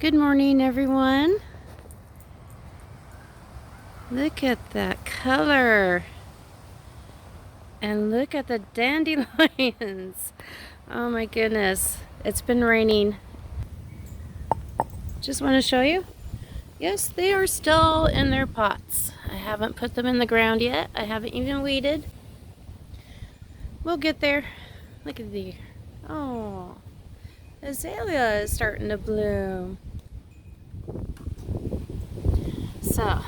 Good morning, everyone. Look at that color. And look at the dandelions. Oh my goodness. It's been raining. Just want to show you. Yes, they are still in their pots. I haven't put them in the ground yet. I haven't even weeded. We'll get there. Look at the... Oh, azalea is starting to bloom. So,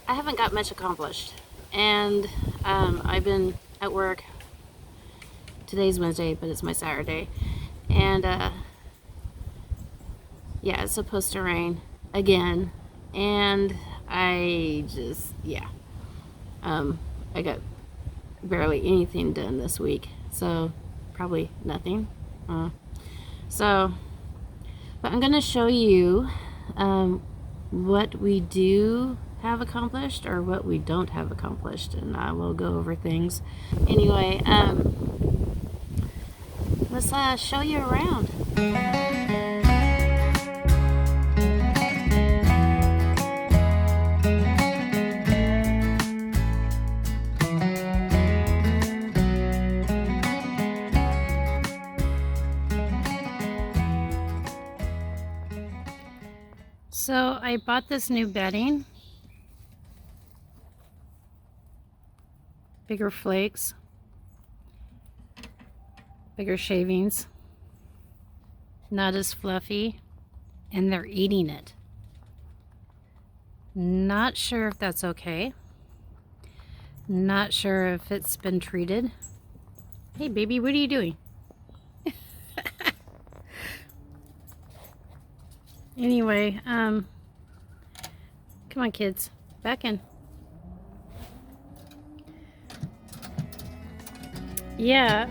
I haven't got much accomplished, and I've been at work. Today's Wednesday, but it's my Saturday, and yeah, it's supposed to rain again, and I got barely anything done this week, so probably nothing. But I'm gonna show you what we do have accomplished or what we don't have accomplished, and I will go over things. Anyway, let's show you around. So I bought this new bedding. Bigger flakes. Bigger shavings. Not as fluffy. And they're eating it. Not sure if that's okay. Not sure if it's been treated. Hey baby, what are you doing? Anyway, come on kids, back in. Yeah,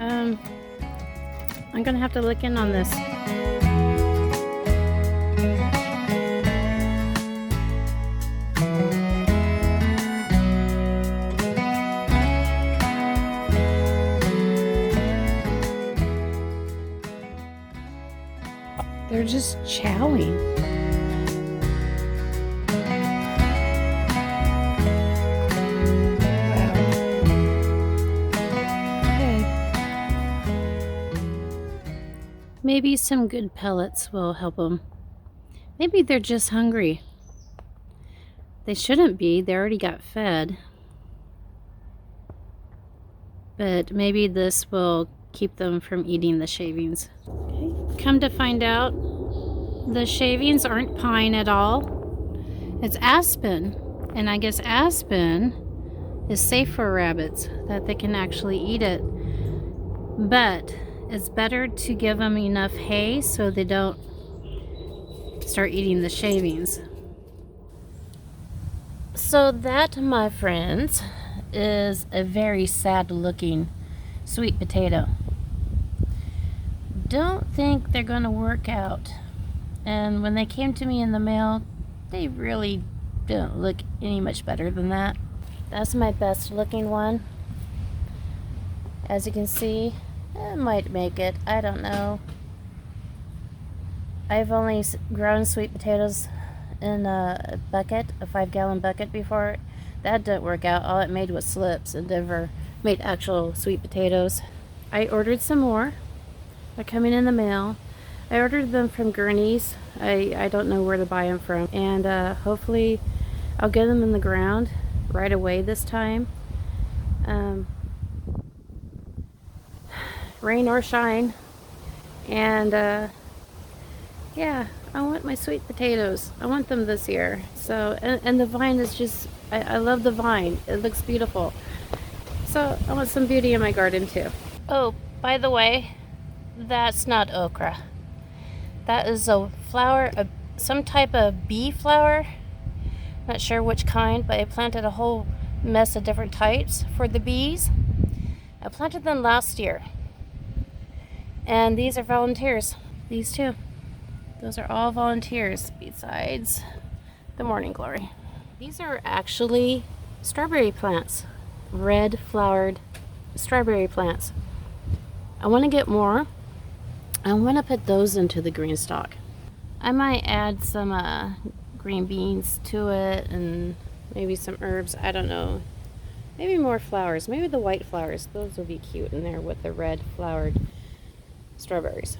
I'm gonna have to look in on this. They're just chowing. Maybe some good pellets will help them. Maybe they're just hungry. They shouldn't be. They already got fed. But maybe this will keep them from eating the shavings. Okay. Come to find out, the shavings aren't pine at all. It's aspen. And I guess aspen is safe for rabbits, that they can actually eat it. But it's better to give them enough hay so they don't start eating the shavings. So that, my friends, is a very sad looking sweet potato. Don't think they're going to work out. And when they came to me in the mail, they really didn't look any much better than that. That's my best looking one. As you can see, it might make it. I don't know. I've only grown sweet potatoes in a bucket, a 5-gallon bucket before. That didn't work out. All it made was slips and never made actual sweet potatoes. I ordered some more. They're coming in the mail. I ordered them from Gurney's. I don't know where to buy them from. And hopefully I'll get them in the ground right away this time. Rain or shine. And yeah, I want my sweet potatoes. I want them this year. So, and the vine is just, I love the vine. It looks beautiful. So I want some beauty in my garden too. Oh, by the way, that's not okra. That is a flower, some type of bee flower. Not sure which kind, but I planted a whole mess of different types for the bees. I planted them last year. And these are volunteers. These two. Those are all volunteers besides the morning glory. These are actually strawberry plants. Red flowered strawberry plants. I want to get more. I want to put those into the green stock. I might add some green beans to it and maybe some herbs. I don't know. Maybe more flowers. Maybe the white flowers. Those will be cute in there with the red flowered strawberries.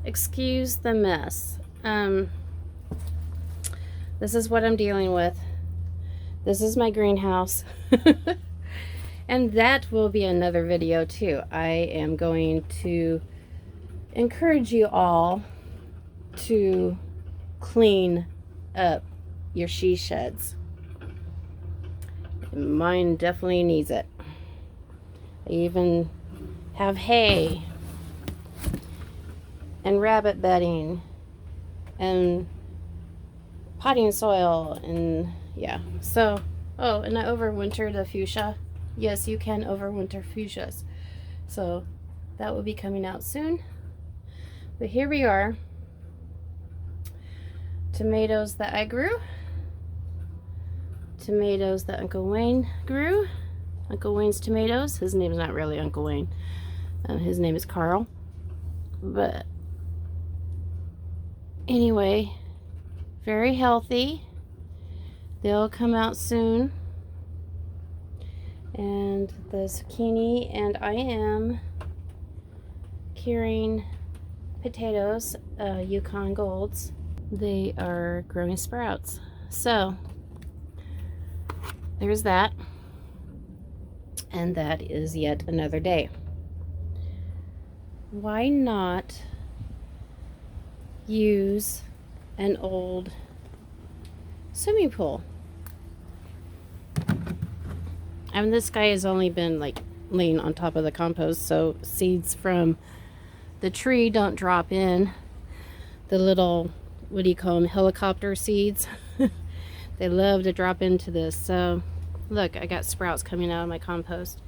Excuse the mess. This is what I'm dealing with. This is my greenhouse. And that will be another video too. I am going to encourage you all to clean up your she sheds. Mine definitely needs it. I even have hay and rabbit bedding and potting soil and yeah. So, oh, and I overwintered a fuchsia. Yes, you can overwinter fuchsias. So that will be coming out soon. But here we are. Tomatoes that I grew. Tomatoes that Uncle Wayne grew. Uncle Wayne's tomatoes. His name's not really Uncle Wayne. His name is Carl. But anyway, very healthy. They'll come out soon. And the zucchini, and I am curing potatoes, Yukon Golds. They are growing sprouts. So there's that. And that is yet another day. Why not use an old swimming pool? I mean, this guy has only been like laying on top of the compost, so seeds from the tree don't drop in. The little, what do you call them, helicopter seeds. They love to drop into this. So look, I got sprouts coming out of my compost.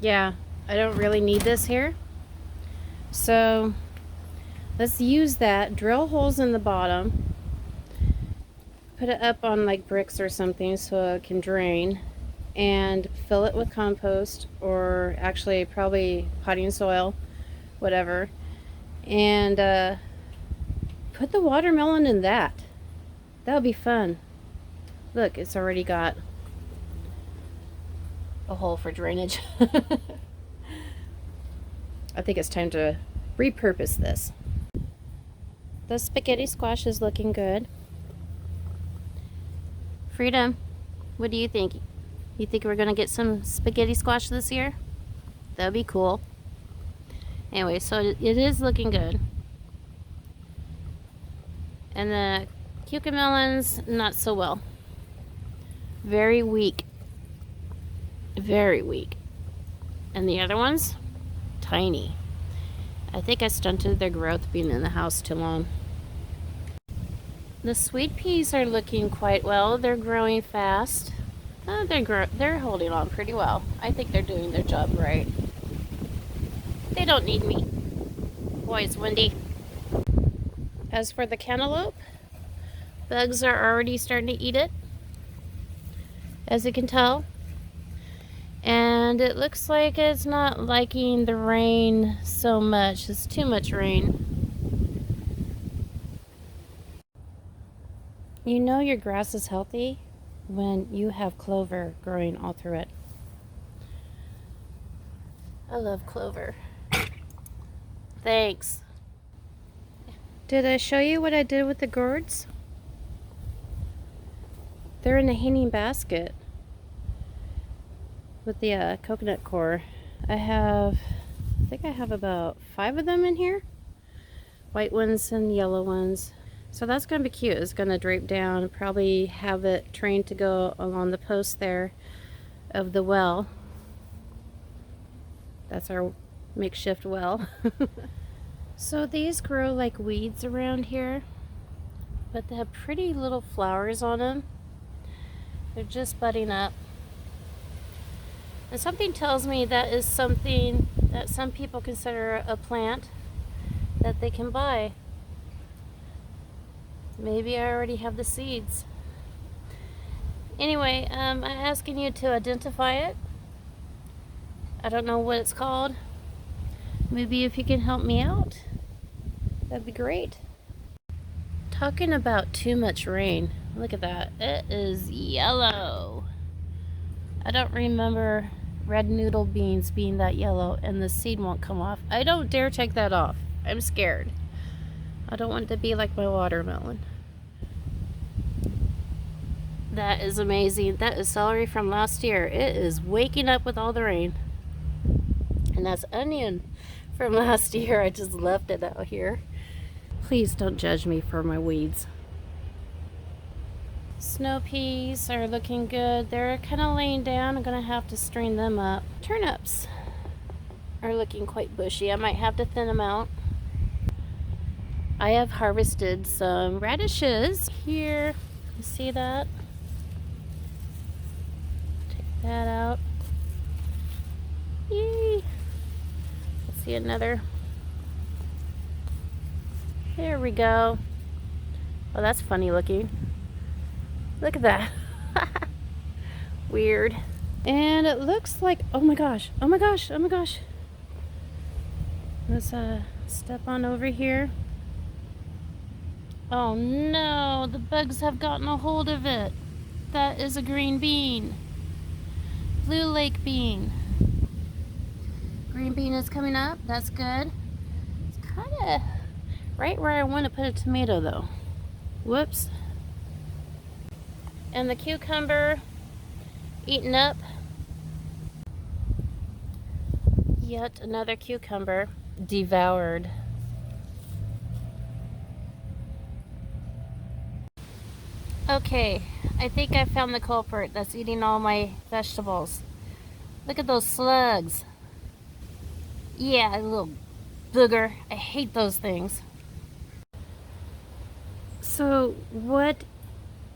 Yeah, I don't really need this here. So let's use that. Drill holes in the bottom. Put it up on like bricks or something so it can drain. And fill it with compost, or actually probably potting soil, whatever. And put the watermelon in that. That'll be fun. Look, it's already got a hole for drainage. I think it's time to repurpose this. The spaghetti squash is looking good. Freedom, what do you think? You think we're gonna get some spaghetti squash this year? That'd be cool. Anyway, so it is looking good. And the cucamelons, not so well. Very weak. Very weak. And the other ones, tiny. I think I stunted their growth being in the house too long. The sweet peas are looking quite well. They're growing fast. They're holding on pretty well. I think they're doing their job right. They don't need me. Boy, it's windy. As for the cantaloupe, bugs are already starting to eat it, as you can tell. And it looks like it's not liking the rain so much. It's too much rain. You know your grass is healthy when you have clover growing all through it. I love clover. Thanks. Did I show you what I did with the gourds? They're in a hanging basket with the coconut core. I think I have about 5 of them in here. White ones and yellow ones. So that's going to be cute. It's going to drape down, probably have it trained to go along the post there of the well. That's our makeshift well. So these grow like weeds around here, but they have pretty little flowers on them. They're just budding up. And something tells me that is something that some people consider a plant that they can buy. Maybe I already have the seeds. Anyway, I'm asking you to identify it. I don't know what it's called. maybe if you can help me out, that'd be great. Talking about too much rain, look at that. It is yellow. I don't remember red noodle beans being that yellow, and the seed won't come off. I don't dare take that off. I'm scared. I don't want it to be like my watermelon. That is amazing. That is celery from last year. It is waking up with all the rain. And that's onion from last year. I just left it out here. Please don't judge me for my weeds. Snow peas are looking good. They're kind of laying down. I'm gonna have to strain them up. Turnips are looking quite bushy. I might have to thin them out. I have harvested some radishes here. You see that? Take that out. Yay! Let's see another. There we go. Oh, that's funny looking. Look at that. Weird. And it looks like, oh my gosh, oh my gosh, oh my gosh. Let's step on over here. Oh no, the bugs have gotten a hold of it. That is a green bean. Blue lake bean. Green bean is coming up, that's good. It's kind of right where I want to put a tomato though. Whoops. And the cucumber eaten up. Yet another cucumber devoured. Okay, I think I found the culprit that's eating all my vegetables. Look at those slugs. Yeah, a little booger. I hate those things. So what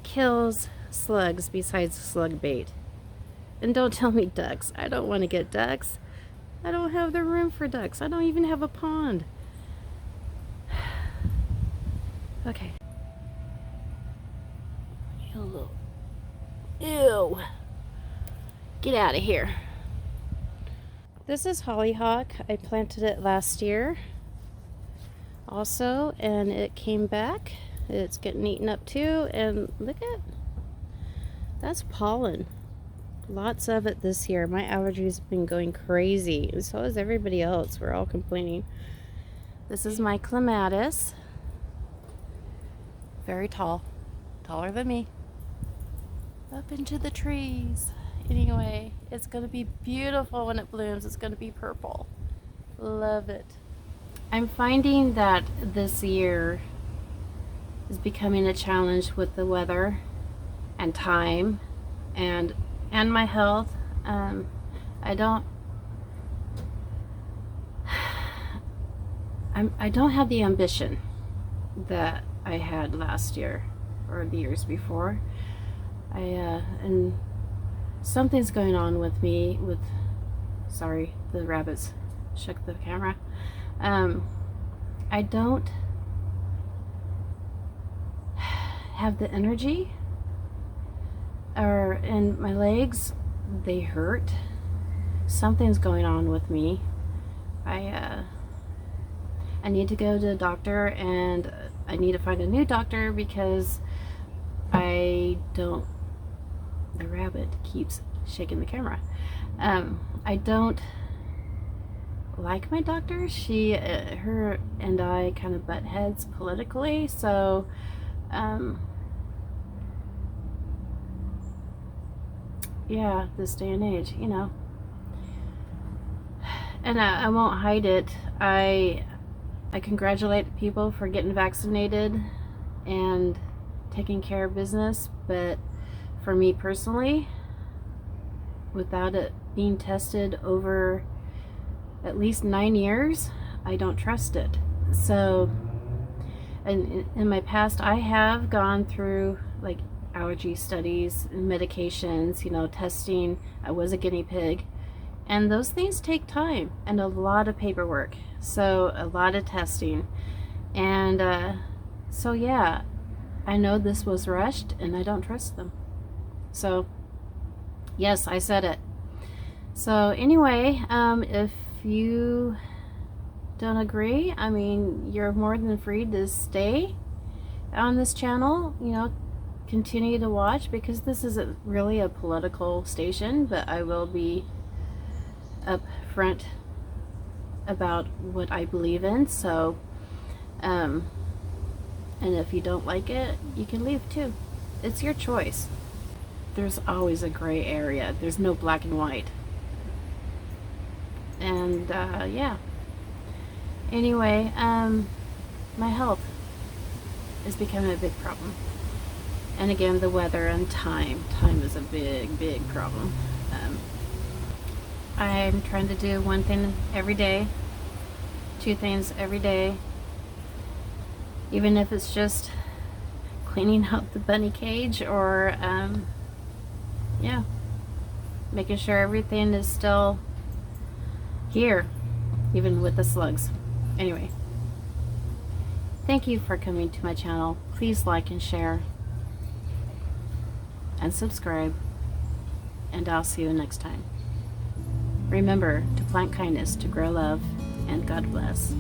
kills slugs besides slug bait? And don't tell me ducks. I don't want to get ducks. I don't have the room for ducks. I don't even have a pond. Okay. Ew. Get out of here. This is hollyhock. I planted it last year also, and it came back. It's getting eaten up too, and look at, that's pollen. Lots of it this year. My allergies have been going crazy, and so is everybody else. We're all complaining. This is my clematis. Very tall. Taller than me. Up into the trees. Anyway, it's going to be beautiful when it blooms. It's going to be purple. Love it. I'm finding that this year is becoming a challenge with the weather and time and my health. I don't have the ambition that I had last year or the years before. And something's going on with me with, sorry, the rabbits shook the camera. I don't have the energy, and my legs, they hurt. Something's going on with me. I need to go to the doctor, and I need to find a new doctor because the rabbit keeps shaking the camera. I don't like my doctor. Her and I kind of butt heads politically, so yeah, this day and age, you know. And I won't hide it. I congratulate people for getting vaccinated and taking care of business, but for me personally, without it being tested over at least 9 years, I don't trust it. So, and in my past, I have gone through like allergy studies and medications, you know, testing. I was a guinea pig, and those things take time and a lot of paperwork, so a lot of testing. And so yeah, I know this was rushed, and I don't trust them. So yes, I said it. So anyway, if you don't agree, I mean, you're more than free to stay on this channel, you know, continue to watch, because this isn't really a political station, but I will be upfront about what I believe in. So and if you don't like it, you can leave too. It's your choice. There's always a gray area. There's no black and white. And yeah, anyway, my health is becoming a big problem. And again, the weather and time is a big problem. I'm trying to do one thing every day, 2 things every day, even if it's just cleaning out the bunny cage, or yeah, making sure everything is still here, even with the slugs. Anyway, thank you for coming to my channel. Please like and share and subscribe, and I'll see you next time. Remember to plant kindness, to grow love, and God bless.